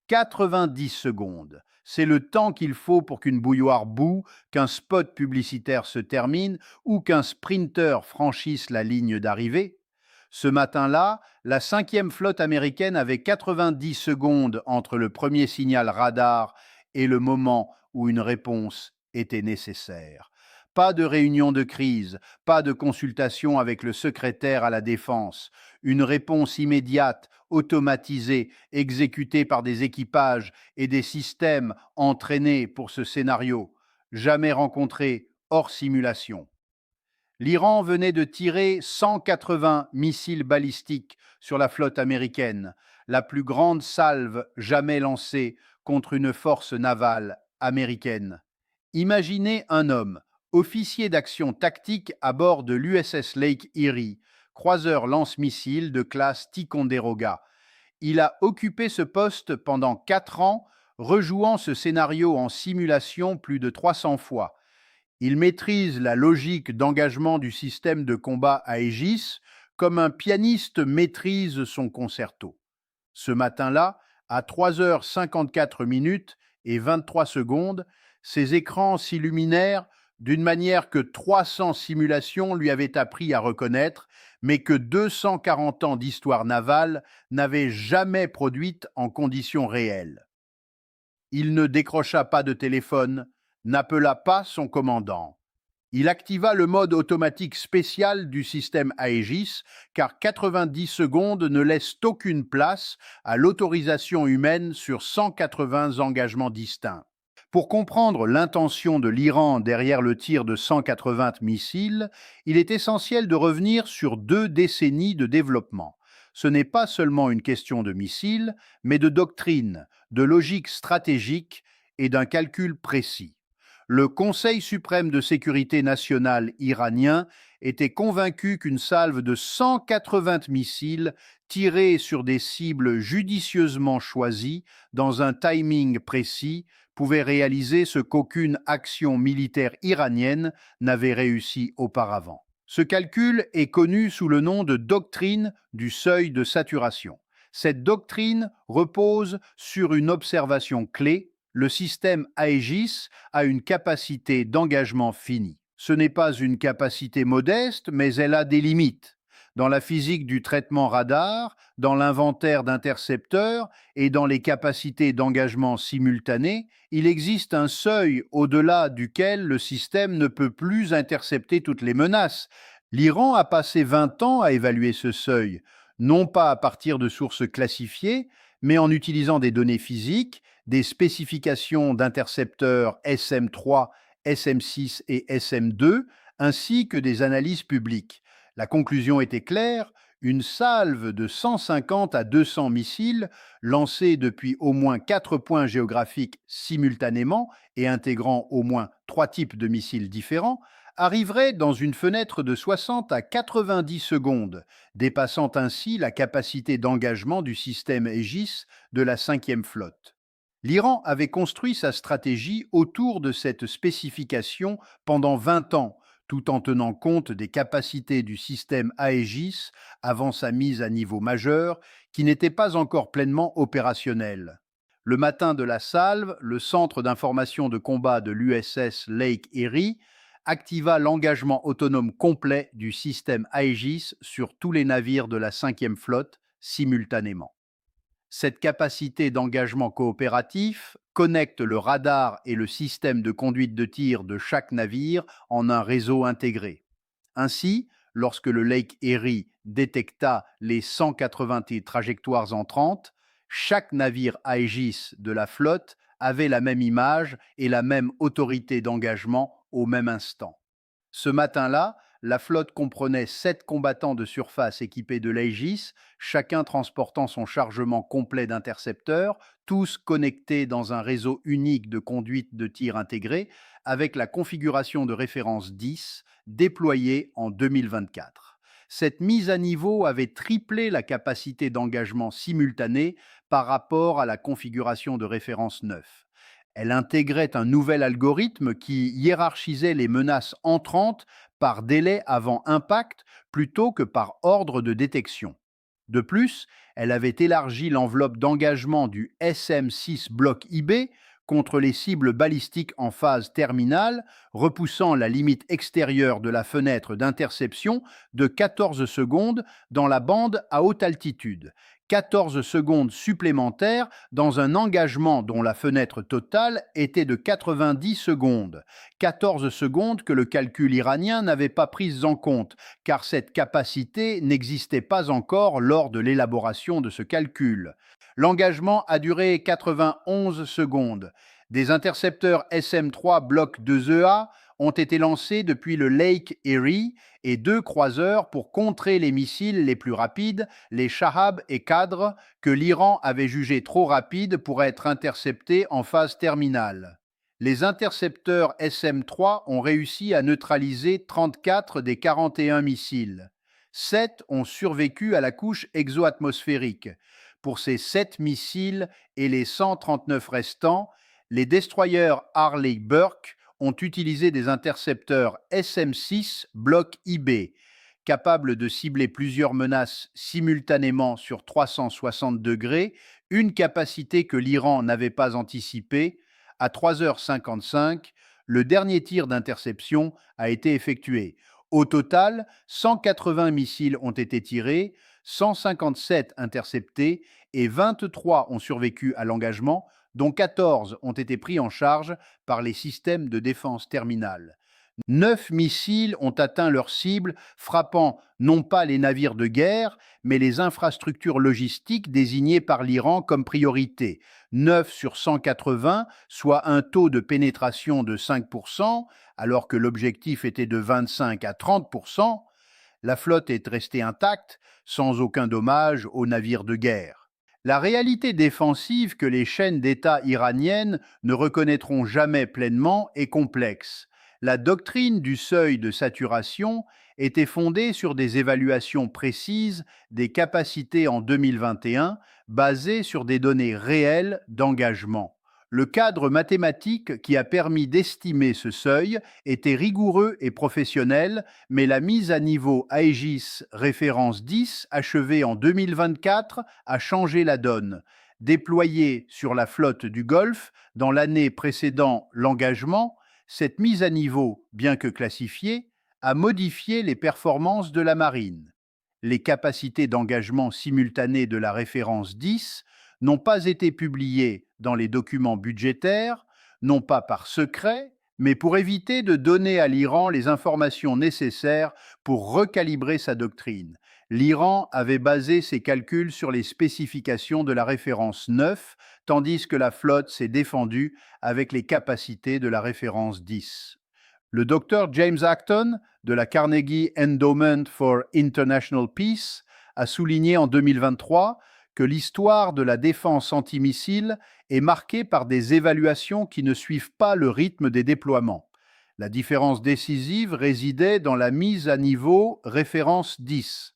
90 secondes. C'est le temps qu'il faut pour qu'une bouilloire bout, qu'un spot publicitaire se termine ou qu'un sprinter franchisse la ligne d'arrivée. Ce matin-là, la 5e flotte américaine avait 90 secondes entre le premier signal radar et le moment où une réponse était nécessaire. Pas de réunion de crise, pas de consultation avec le secrétaire à la défense. Une réponse immédiate, automatisée, exécutée par des équipages et des systèmes entraînés pour ce scénario, jamais rencontré hors simulation. L'Iran venait de tirer 180 missiles balistiques sur la flotte américaine, la plus grande salve jamais lancée contre une force navale américaine. Imaginez un homme, officier d'action tactique à bord de l'USS Lake Erie, croiseur lance-missiles de classe Ticonderoga. Il a occupé ce poste pendant 4 ans, rejouant ce scénario en simulation plus de 300 fois. Il maîtrise la logique d'engagement du système de combat Aegis comme un pianiste maîtrise son concerto. Ce matin-là, à 3h54 minutes et 23 secondes, ses écrans s'illuminèrent d'une manière que 300 simulations lui avaient appris à reconnaître, mais que 240 ans d'histoire navale n'avaient jamais produite en conditions réelles. Il ne décrocha pas de téléphone, n'appela pas son commandant. Il activa le mode automatique spécial du système Aegis, car 90 secondes ne laissent aucune place à l'autorisation humaine sur 180 engagements distincts. Pour comprendre l'intention de l'Iran derrière le tir de 180 missiles, il est essentiel de revenir sur 2 décennies de développement. Ce n'est pas seulement une question de missiles, mais de doctrine, de logique stratégique et d'un calcul précis. Le Conseil suprême de sécurité nationale iranien était convaincu qu'une salve de 180 missiles tirés sur des cibles judicieusement choisies dans un timing précis pouvait réaliser ce qu'aucune action militaire iranienne n'avait réussi auparavant. Ce calcul est connu sous le nom de doctrine du seuil de saturation. Cette doctrine repose sur une observation clé: le système Aegis a une capacité d'engagement finie. Ce n'est pas une capacité modeste, mais elle a des limites. Dans la physique du traitement radar, dans l'inventaire d'intercepteurs et dans les capacités d'engagement simultané, il existe un seuil au-delà duquel le système ne peut plus intercepter toutes les menaces. L'Iran a passé 20 ans à évaluer ce seuil, non pas à partir de sources classifiées, mais en utilisant des données physiques, des spécifications d'intercepteurs SM3, SM6 et SM2, ainsi que des analyses publiques. La conclusion était claire: une salve de 150 à 200 missiles, lancés depuis au moins 4 points géographiques simultanément et intégrant au moins 3 types de missiles différents, arriverait dans une fenêtre de 60 à 90 secondes, dépassant ainsi la capacité d'engagement du système Aegis de la 5e flotte. L'Iran avait construit sa stratégie autour de cette spécification pendant 20 ans, tout en tenant compte des capacités du système Aegis avant sa mise à niveau majeur, qui n'était pas encore pleinement opérationnel. Le matin de la salve, le centre d'information de combat de l'USS Lake Erie activa l'engagement autonome complet du système Aegis sur tous les navires de la 5e flotte simultanément. Cette capacité d'engagement coopératif connecte le radar et le système de conduite de tir de chaque navire en un réseau intégré. Ainsi, lorsque le Lake Erie détecta les 180 trajectoires entrantes, chaque navire Aegis de la flotte avait la même image et la même autorité d'engagement au même instant. Ce matin-là, la flotte comprenait 7 combattants de surface équipés de l'Aegis, chacun transportant son chargement complet d'intercepteurs, tous connectés dans un réseau unique de conduite de tir intégré, avec la configuration de référence 10 déployée en 2024. Cette mise à niveau avait triplé la capacité d'engagement simultané par rapport à la configuration de référence 9. Elle intégrait un nouvel algorithme qui hiérarchisait les menaces entrantes par délai avant impact plutôt que par ordre de détection. De plus, elle avait élargi l'enveloppe d'engagement du SM-6 bloc IB contre les cibles balistiques en phase terminale, repoussant la limite extérieure de la fenêtre d'interception de 14 secondes dans la bande à haute altitude. 14 secondes supplémentaires dans un engagement dont la fenêtre totale était de 90 secondes. 14 secondes que le calcul iranien n'avait pas prises en compte, car cette capacité n'existait pas encore lors de l'élaboration de ce calcul. L'engagement a duré 91 secondes. Des intercepteurs SM-3 Block 2EA ont été lancés depuis le Lake Erie et 2 croiseurs pour contrer les missiles les plus rapides, les Shahab et Qadr, que l'Iran avait jugés trop rapides pour être interceptés en phase terminale. Les intercepteurs SM-3 ont réussi à neutraliser 34 des 41 missiles. 7 ont survécu à la couche exoatmosphérique. Pour ces 7 missiles et les 139 restants, les destroyers Harley-Burke ont utilisé des intercepteurs SM-6 Block IB, capables de cibler plusieurs menaces simultanément sur 360 degrés, une capacité que l'Iran n'avait pas anticipée. À 3h55, le dernier tir d'interception a été effectué. Au total, 180 missiles ont été tirés, 157 interceptés et 23 ont survécu à l'engagement, dont 14 ont été pris en charge par les systèmes de défense terminale. 9 missiles ont atteint leur cible, frappant non pas les navires de guerre, mais les infrastructures logistiques désignées par l'Iran comme priorité. 9 sur 180, soit un taux de pénétration de 5%, alors que l'objectif était de 25 à 30%. La flotte est restée intacte, sans aucun dommage aux navires de guerre. La réalité défensive que les chaînes d'État iraniennes ne reconnaîtront jamais pleinement est complexe. La doctrine du seuil de saturation était fondée sur des évaluations précises des capacités en 2021, basées sur des données réelles d'engagement. Le cadre mathématique qui a permis d'estimer ce seuil était rigoureux et professionnel, mais la mise à niveau Aegis référence 10, achevée en 2024, a changé la donne. Déployée sur la flotte du Golfe dans l'année précédant l'engagement, cette mise à niveau, bien que classifiée, a modifié les performances de la marine. Les capacités d'engagement simultanées de la référence 10 n'ont pas été publiées dans les documents budgétaires, non pas par secret, mais pour éviter de donner à l'Iran les informations nécessaires pour recalibrer sa doctrine. L'Iran avait basé ses calculs sur les spécifications de la référence 9, tandis que la flotte s'est défendue avec les capacités de la référence 10. Le docteur James Acton, de la Carnegie Endowment for International Peace, a souligné en 2023 que l'histoire de la défense antimissile est marquée par des évaluations qui ne suivent pas le rythme des déploiements. La différence décisive résidait dans la mise à niveau référence 10.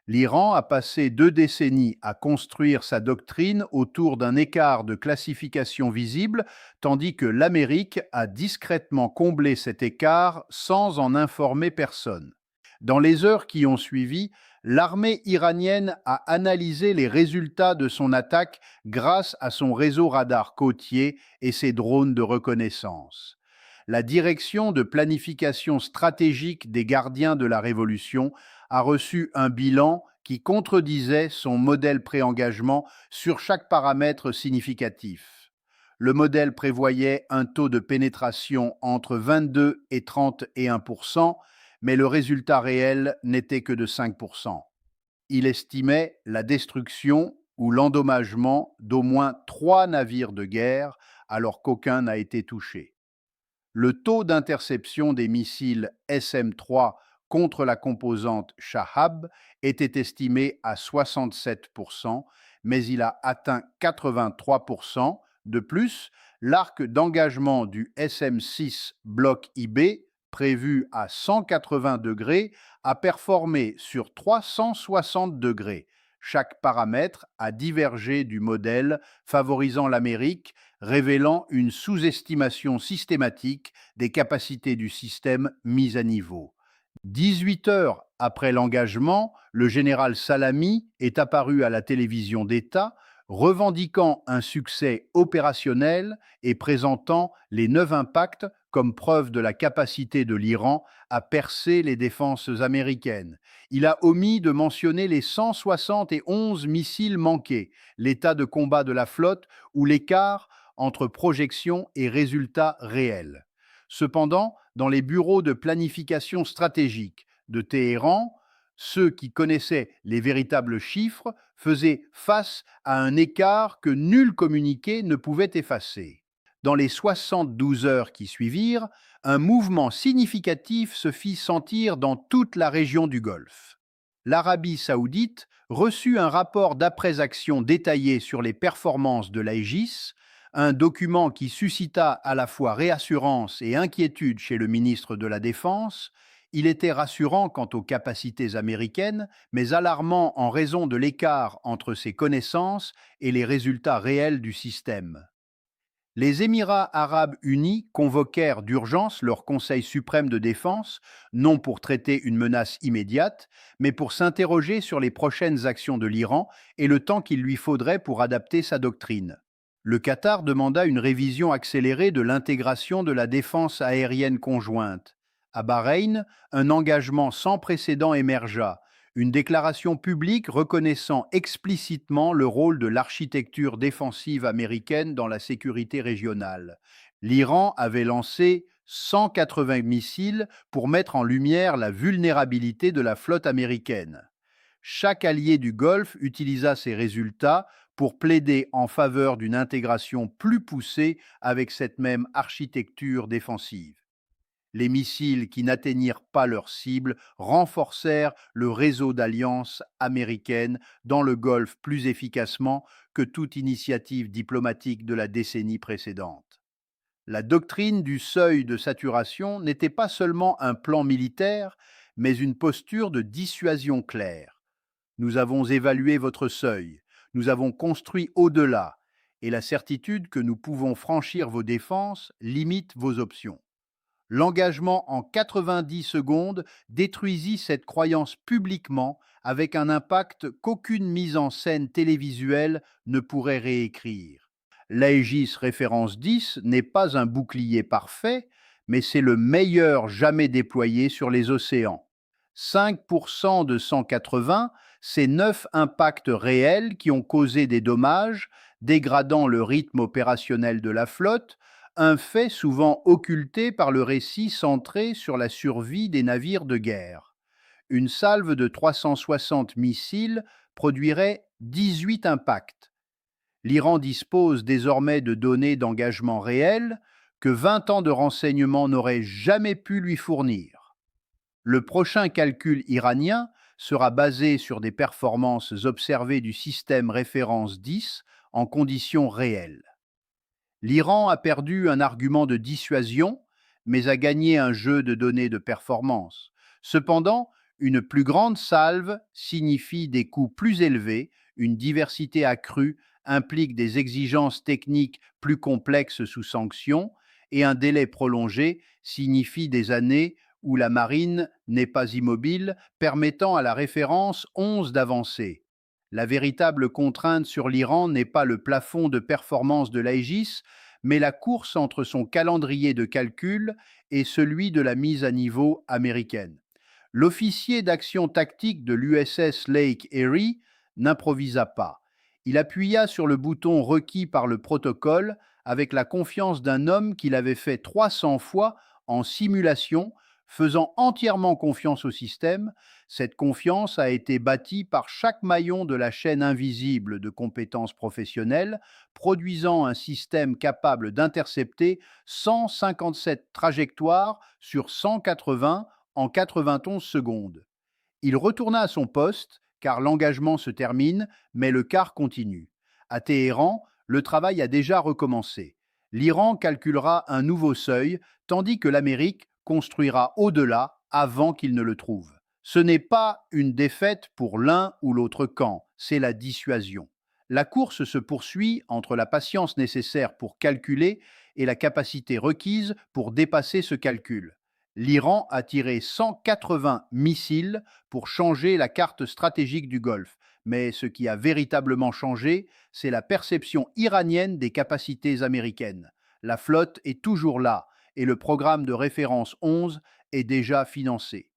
L'Iran a passé 2 décennies à construire sa doctrine autour d'un écart de classification visible, tandis que l'Amérique a discrètement comblé cet écart sans en informer personne. Dans les heures qui ont suivi, l'armée iranienne a analysé les résultats de son attaque grâce à son réseau radar côtier et ses drones de reconnaissance. La direction de planification stratégique des gardiens de la Révolution a reçu un bilan qui contredisait son modèle pré-engagement sur chaque paramètre significatif. Le modèle prévoyait un taux de pénétration entre 22 et 31%, mais le résultat réel n'était que de 5%. Il estimait la destruction ou l'endommagement d'au moins 3 navires de guerre, alors qu'aucun n'a été touché. Le taux d'interception des missiles SM-3 contre la composante Shahab était estimé à 67%, mais il a atteint 83%. De plus, l'arc d'engagement du SM-6 Block IB, prévu à 180 degrés, a performé sur 360 degrés. Chaque paramètre a divergé du modèle, favorisant l'Amérique, révélant une sous-estimation systématique des capacités du système mis à niveau. 18 heures après l'engagement, le général Salami est apparu à la télévision d'État, revendiquant un succès opérationnel et présentant les 9 impacts comme preuve de la capacité de l'Iran à percer les défenses américaines. Il a omis de mentionner les 171 missiles manqués, l'état de combat de la flotte ou l'écart entre projections et résultats réels. Cependant, dans les bureaux de planification stratégique de Téhéran, ceux qui connaissaient les véritables chiffres faisaient face à un écart que nul communiqué ne pouvait effacer. Dans les 72 heures qui suivirent, un mouvement significatif se fit sentir dans toute la région du Golfe. L'Arabie saoudite reçut un rapport d'après-action détaillé sur les performances de l'Aegis, un document qui suscita à la fois réassurance et inquiétude chez le ministre de la Défense. Il était rassurant quant aux capacités américaines, mais alarmant en raison de l'écart entre ses connaissances et les résultats réels du système. Les Émirats arabes unis convoquèrent d'urgence leur Conseil suprême de défense, non pour traiter une menace immédiate, mais pour s'interroger sur les prochaines actions de l'Iran et le temps qu'il lui faudrait pour adapter sa doctrine. Le Qatar demanda une révision accélérée de l'intégration de la défense aérienne conjointe. À Bahreïn, un engagement sans précédent émergea, une déclaration publique reconnaissant explicitement le rôle de l'architecture défensive américaine dans la sécurité régionale. L'Iran avait lancé 180 missiles pour mettre en lumière la vulnérabilité de la flotte américaine. Chaque allié du Golfe utilisa ces résultats pour plaider en faveur d'une intégration plus poussée avec cette même architecture défensive. Les missiles qui n'atteignirent pas leur cible renforcèrent le réseau d'alliances américaines dans le Golfe plus efficacement que toute initiative diplomatique de la décennie précédente. La doctrine du seuil de saturation n'était pas seulement un plan militaire, mais une posture de dissuasion claire. Nous avons évalué votre seuil, nous avons construit au-delà, et la certitude que nous pouvons franchir vos défenses limite vos options. L'engagement en 90 secondes détruisit cette croyance publiquement avec un impact qu'aucune mise en scène télévisuelle ne pourrait réécrire. L'Aegis Référence 10 n'est pas un bouclier parfait, mais c'est le meilleur jamais déployé sur les océans. 5% de 180, c'est 9 impacts réels qui ont causé des dommages, dégradant le rythme opérationnel de la flotte, un fait souvent occulté par le récit centré sur la survie des navires de guerre. Une salve de 360 missiles produirait 18 impacts. L'Iran dispose désormais de données d'engagement réelles que 20 ans de renseignements n'auraient jamais pu lui fournir. Le prochain calcul iranien sera basé sur des performances observées du système référence 10 en conditions réelles. L'Iran a perdu un argument de dissuasion, mais a gagné un jeu de données de performance. Cependant, une plus grande salve signifie des coûts plus élevés, une diversité accrue implique des exigences techniques plus complexes sous sanction, et un délai prolongé signifie des années où la marine n'est pas immobile, permettant à la référence 11 d'avancer. La véritable contrainte sur l'Iran n'est pas le plafond de performance de l'Aegis, mais la course entre son calendrier de calcul et celui de la mise à niveau américaine. L'officier d'action tactique de l'USS Lake Erie n'improvisa pas. Il appuya sur le bouton requis par le protocole avec la confiance d'un homme qui l'avait fait 300 fois en simulation, faisant entièrement confiance au système. Cette confiance a été bâtie par chaque maillon de la chaîne invisible de compétences professionnelles, produisant un système capable d'intercepter 157 trajectoires sur 180 en 91 secondes. Il retourna à son poste, car l'engagement se termine, mais le quart continue. À Téhéran, le travail a déjà recommencé. L'Iran calculera un nouveau seuil, tandis que l'Amérique construira au-delà avant qu'il ne le trouve. Ce n'est pas une défaite pour l'un ou l'autre camp, c'est la dissuasion. La course se poursuit entre la patience nécessaire pour calculer et la capacité requise pour dépasser ce calcul. L'Iran a tiré 180 missiles pour changer la carte stratégique du Golfe. Mais ce qui a véritablement changé, c'est la perception iranienne des capacités américaines. La flotte est toujours là et le programme de référence 11 est déjà financé.